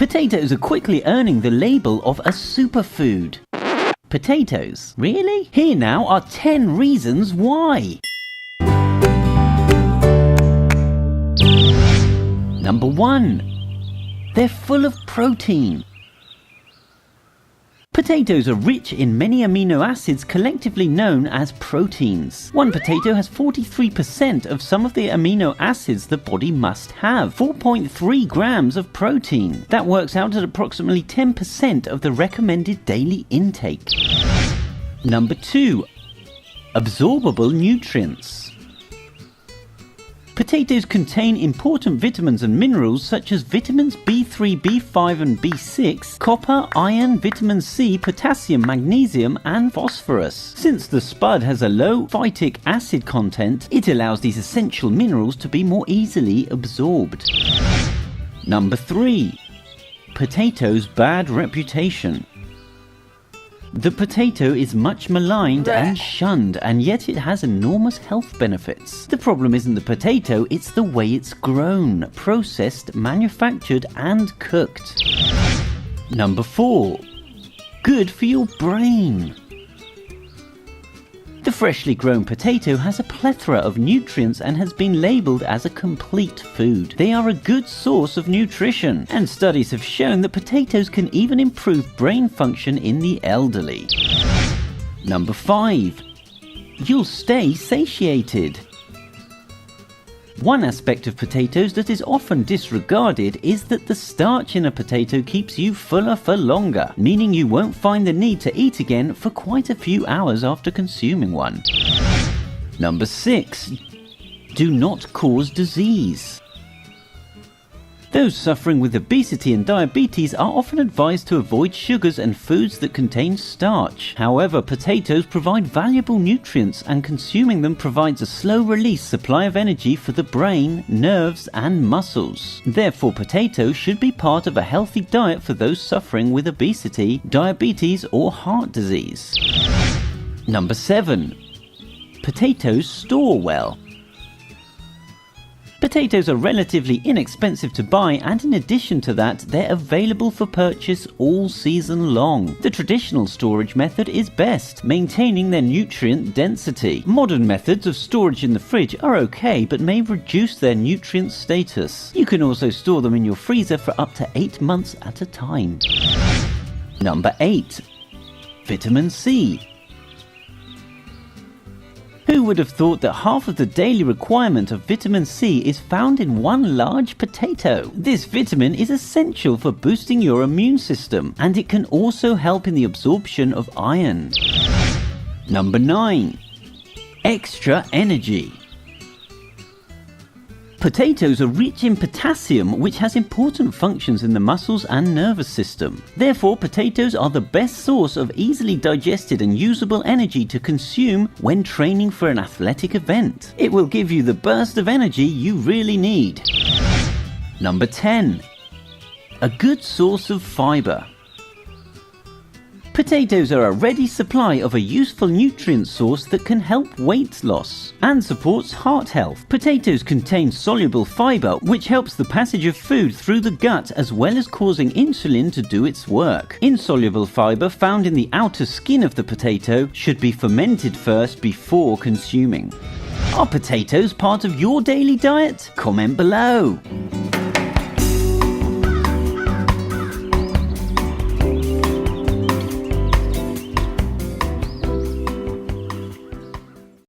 Potatoes are quickly earning the label of a superfood. Potatoes? Really? Here now are 10 reasons why. Number 1. They're full of protein. Potatoes are rich in many amino acids collectively known as proteins. One potato has 43% of some of the amino acids the body must have. 4.3 grams of protein. That works out at approximately 10% of the recommended daily intake. Number 2. Absorbable nutrients. Potatoes contain important vitamins and minerals such as vitamins B3, B5 and B6, copper, iron, vitamin C, potassium, magnesium and phosphorus. Since the spud has a low phytic acid content, it allows these essential minerals to be more easily absorbed. Number 3. Potatoes' bad reputation. The potato is much maligned and shunned, and yet it has enormous health benefits. The problem isn't the potato, it's the way it's grown, processed, manufactured and cooked. Number 4. Good for your brain. The freshly grown potato has a plethora of nutrients and has been labelled as a complete food. They are a good source of nutrition, and studies have shown that potatoes can even improve brain function in the elderly. Number 5. You'll stay satiated. One aspect of potatoes that is often disregarded is that the starch in a potato keeps you fuller for longer, meaning you won't find the need to eat again for quite a few hours after consuming one. Number 6. Do not cause disease. Those suffering with obesity and diabetes are often advised to avoid sugars and foods that contain starch. However, potatoes provide valuable nutrients, and consuming them provides a slow-release supply of energy for the brain, nerves and muscles. Therefore, potatoes should be part of a healthy diet for those suffering with obesity, diabetes or heart disease. Number 7. Potatoes store well. Potatoes are relatively inexpensive to buy, and in addition to that, they're available for purchase all season long. The traditional storage method is best, maintaining their nutrient density. Modern methods of storage in the fridge are okay, but may reduce their nutrient status. You can also store them in your freezer for up to 8 months at a time. Number 8. Vitamin C. Who would have thought that half of the daily requirement of vitamin C is found in one large potato? This vitamin is essential for boosting your immune system, and it can also help in the absorption of iron. Number 9. Extra energy. Potatoes are rich in potassium, which has important functions in the muscles and nervous system. Therefore, potatoes are the best source of easily digested and usable energy to consume when training for an athletic event. It will give you the burst of energy you really need. Number 10. A good source of fiber. Potatoes are a ready supply of a useful nutrient source that can help weight loss and supports heart health. Potatoes contain soluble fiber, which helps the passage of food through the gut as well as causing insulin to do its work. Insoluble fiber found in the outer skin of the potato should be fermented first before consuming. Are potatoes part of your daily diet? Comment below.